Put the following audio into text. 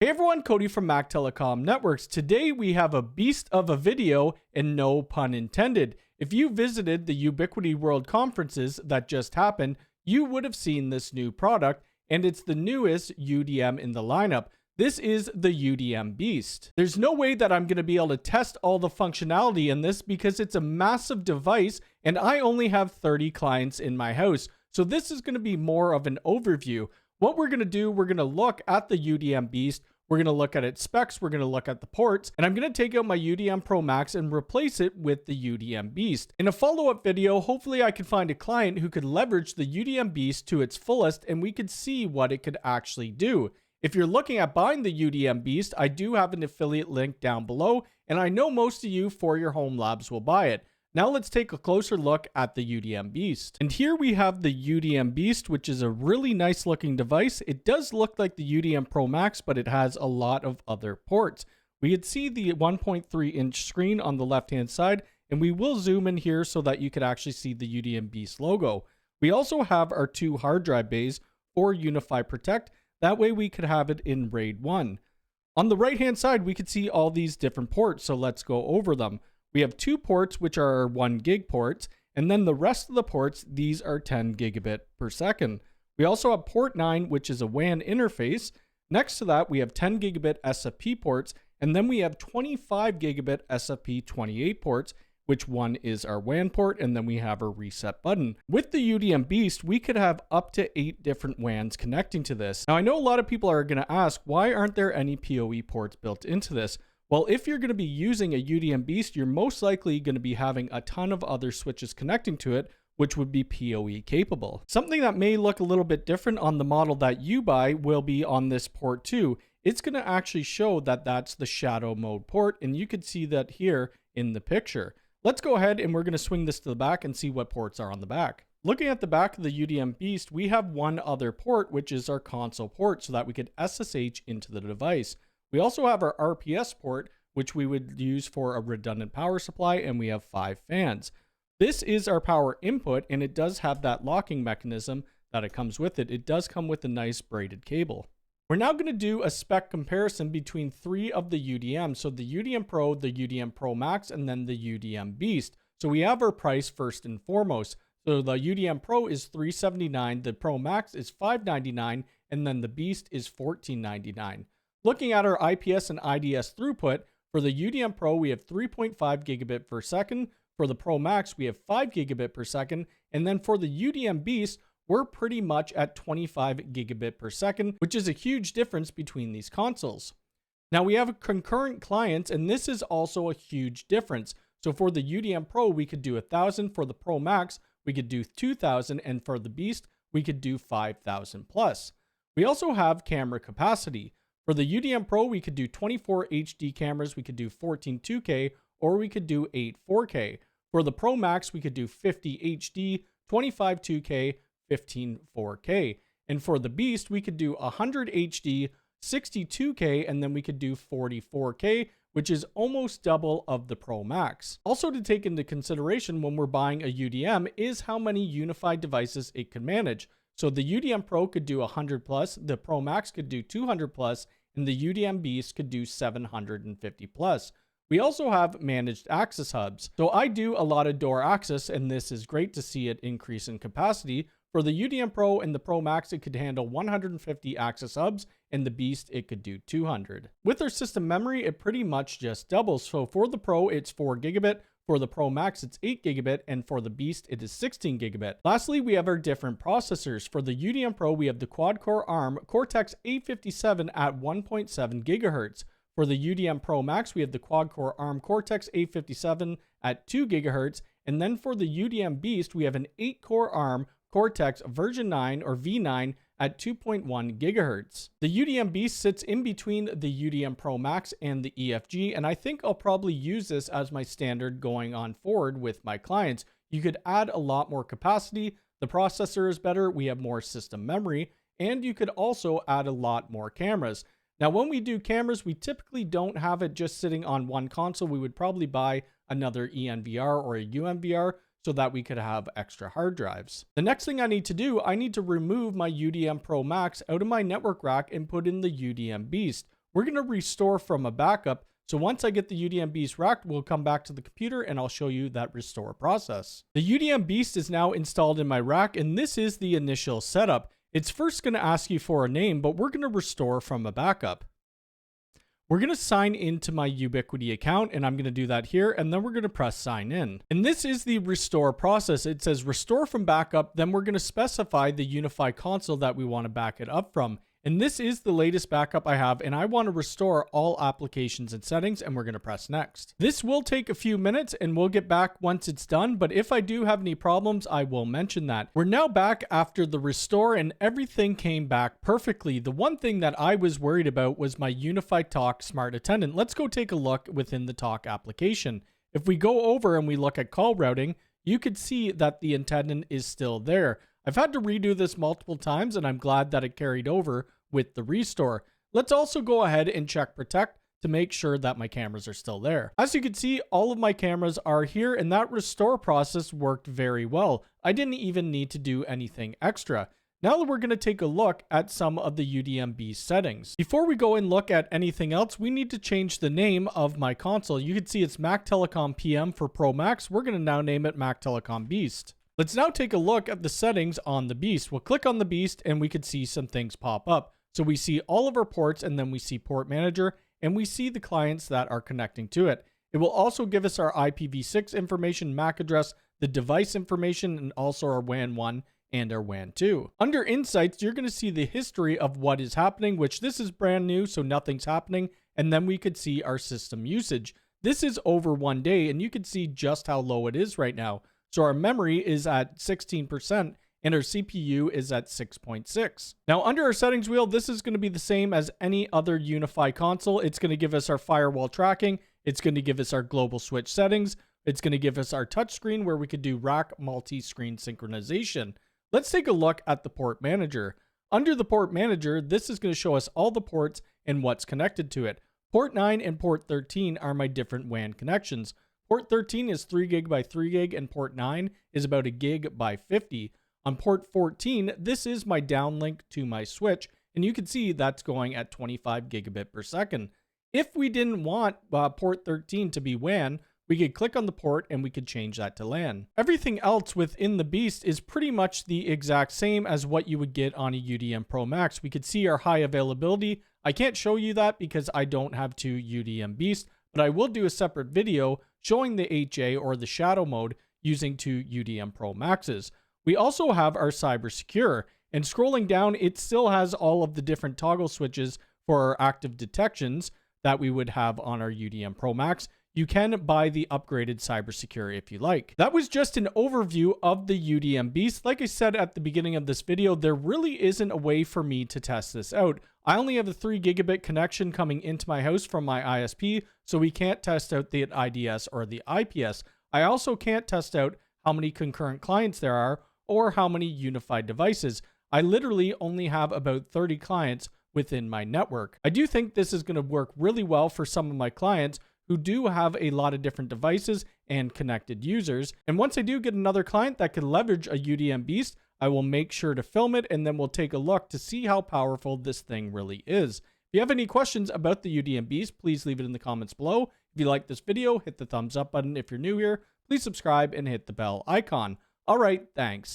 Hey everyone, Cody from Mactelecom Networks. Today we have a beast of a video, and no pun intended. If you visited the Ubiquity World conferences that just happened, you would have seen this new product, and it's the newest UDM in the lineup. This is the UDM Beast. There's no way that I'm going to be able to test all the functionality in this because it's a massive device and I only have 30 clients in my house. So this is going to be more of an overview. What we're going to do, we're going to look at the UDM Beast, we're going to look at its specs, we're going to look at the ports, and I'm going to take out my UDM Pro Max and replace it with the UDM Beast. In a follow-up video, hopefully I could find a client who could leverage the UDM Beast to its fullest and we could see what it could actually do. If you're looking at buying the UDM Beast, I do have an affiliate link down below, and I know most of you for your home labs will buy it. Now let's take a closer look at the UDM Beast. And here we have the UDM Beast, which is a really nice looking device. It does look like the UDM Pro Max, but it has a lot of other ports. We could see the 1.3 inch screen on the left hand side, and we will zoom in here so that you could actually see the UDM Beast logo. We also have our 2 hard drive bays for UniFi Protect. That way we could have it in RAID 1. On the right hand side, we could see all these different ports, so let's go over them. We have 2 ports, which are 1 gig ports, and then the rest of the ports, these are 10 gigabit per second. We also have port 9, which is a WAN interface. Next to that, we have 10 gigabit SFP ports, and then we have 25 gigabit SFP28 ports, which one is our WAN port, and then we have our reset button. With the UDM Beast, we could have up to 8 different WANs connecting to this. Now, I know a lot of people are going to ask, why aren't there any PoE ports built into this? Well, if you're going to be using a UDM Beast, you're most likely going to be having a ton of other switches connecting to it, which would be PoE capable. Something that may look a little bit different on the model that you buy will be on this port too. It's going to actually show that that's the shadow mode port, and you could see that here in the picture. Let's go ahead and we're going to swing this to the back and see what ports are on the back. Looking at the back of the UDM Beast, we have one other port, which is our console port, so that we could SSH into the device. We also have our RPS port, which we would use for a redundant power supply, and we have 5 fans. This is our power input, and it does have that locking mechanism that it comes with it. It does come with a nice braided cable. We're now going to do a spec comparison between 3 of the UDM, so the UDM Pro, the UDM Pro Max, and then the UDM Beast. So we have our price first and foremost. So the UDM Pro is $379, the Pro Max is $599, and then the Beast is $1499. Looking at our IPS and IDS throughput, for the UDM Pro, we have 3.5 gigabit per second. For the Pro Max, we have 5 gigabit per second. And then for the UDM Beast, we're pretty much at 25 gigabit per second, which is a huge difference between these consoles. Now we have concurrent clients, and this is also a huge difference. So for the UDM Pro, we could do 1,000. For the Pro Max, we could do 2,000. And for the Beast, we could do 5,000 plus. We also have camera capacity. For the UDM Pro, we could do 24 HD cameras, we could do 14 2K, or we could do 8 4K. For the Pro Max, we could do 50 HD, 25 2K, 15 4K. And for the Beast, we could do 100 HD, 60 2K, and then we could do 40 4K, which is almost double of the Pro Max. Also to take into consideration when we're buying a UDM is how many unified devices it can manage. So the UDM Pro could do 100 plus, the Pro Max could do 200 plus, and the UDM Beast could do 750 plus. We also have managed access hubs. So I do a lot of door access, and this is great to see it increase in capacity. For the UDM Pro and the Pro Max, it could handle 150 access hubs, and the Beast, it could do 200. With our system memory, it pretty much just doubles. So for the Pro, it's 4 gigabit. For the Pro Max, it's 8 gigabit, and for the Beast, it is 16 gigabit. Lastly, we have our different processors. For the UDM Pro, we have the quad-core ARM Cortex-A57 at 1.7 gigahertz. For the UDM Pro Max, we have the quad-core ARM Cortex-A57 at 2 gigahertz. And then for the UDM Beast, we have an 8-core ARM Cortex version 9 or V9 at 2.1 gigahertz. The UDM Beast sits in between the UDM Pro Max and the EFG, and I think I'll probably use this as my standard going on forward with my clients. You could add a lot more capacity, the processor is better, we have more system memory, and you could also add a lot more cameras. Now, when we do cameras, we typically don't have it just sitting on one console. We would probably buy another ENVR or a UMVR, so that we could have extra hard drives. The next thing I need to do, I need to remove my UDM Pro Max out of my network rack and put in the UDM Beast. we're going to restore from a backup. So once I get the UDM Beast racked, we'll come back to the computer and I'll show you that restore process. The UDM Beast is now installed in my rack, and this is the initial setup. It's first going to ask you for a name, but we're going to restore from a backup. We're going to sign into my Ubiquiti account, and I'm going to do that here, and then we're going to press sign in. And this is the restore process. It says restore from backup, then we're going to specify the UniFi console that we want to back it up from. And this is the latest backup I have, and I want to restore all applications and settings, and we're going to press next. This will take a few minutes, and we'll get back once it's done, but if I do have any problems, I will mention that. We're now back after the restore, and everything came back perfectly. The one thing that I was worried about was my UniFi Talk Smart Attendant. Let's go take a look within the Talk application. If we go over and we look at call routing, you could see that the attendant is still there. I've had to redo this multiple times, and I'm glad that it carried over with the restore. Let's also go ahead and check protect to make sure that my cameras are still there. As you can see, all of my cameras are here, and that restore process worked very well. I didn't even need to do anything extra. Now we're going to take a look at some of the UDM Beast settings. Before we go and look at anything else, we need to change the name of my console. You can see it's Mactelecom PM for Pro Max. We're going to now name it Mactelecom Beast. Let's now take a look at the settings on the Beast. We'll click on the Beast and we could see some things pop up. So we see all of our ports, and then we see port manager, and we see the clients that are connecting to it. It will also give us our IPv6 information, MAC address, the device information, and also our WAN 1 and our WAN 2. Under Insights, you're going to see the history of what is happening, which this is brand new, so nothing's happening. And then we could see our system usage. This is over 1 day, and you can see just how low it is right now. So our memory is at 16%, and our CPU is at 6.6. Now under our settings wheel, this is going to be the same as any other UniFi console. It's going to give us our firewall tracking. It's going to give us our global switch settings. It's going to give us our touchscreen where we could do rack multi-screen synchronization. Let's take a look at the port manager. Under the port manager, this is going to show us all the ports and what's connected to it. Port 9 and port 13 are my different WAN connections. Port 13 is 3 gig by 3 gig, and port 9 is about a gig by 50. On port 14, this is my downlink to my switch, and you can see that's going at 25 gigabit per second. If we didn't want port 13 to be WAN, we could click on the port and we could change that to LAN. Everything else within the Beast is pretty much the exact same as what you would get on a UDM Pro Max. We could see our high availability. I can't show you that because I don't have two UDM Beast, but I will do a separate video showing the HA or the shadow mode using two UDM Pro Maxes. We also have our Cyber Secure, and scrolling down, it still has all of the different toggle switches for our active detections that we would have on our UDM Pro Max. You can buy the upgraded Cyber Secure if you like. That was just an overview of the UDM Beast. Like I said at the beginning of this video, there really isn't a way for me to test this out. I only have a 3 gigabit connection coming into my house from my ISP, so we can't test out the IDS or the IPS. I also can't test out how many concurrent clients there are or how many unified devices. I literally only have about 30 clients within my network. I do think this is going to work really well for some of my clients who do have a lot of different devices and connected users. And once I do get another client that can leverage a UDM Beast, I will make sure to film it, and then we'll take a look to see how powerful this thing really is. If you have any questions about the UDM Beast, please leave it in the comments below. If you like this video, hit the thumbs up button. If you're new here, please subscribe and hit the bell icon. All right, thanks.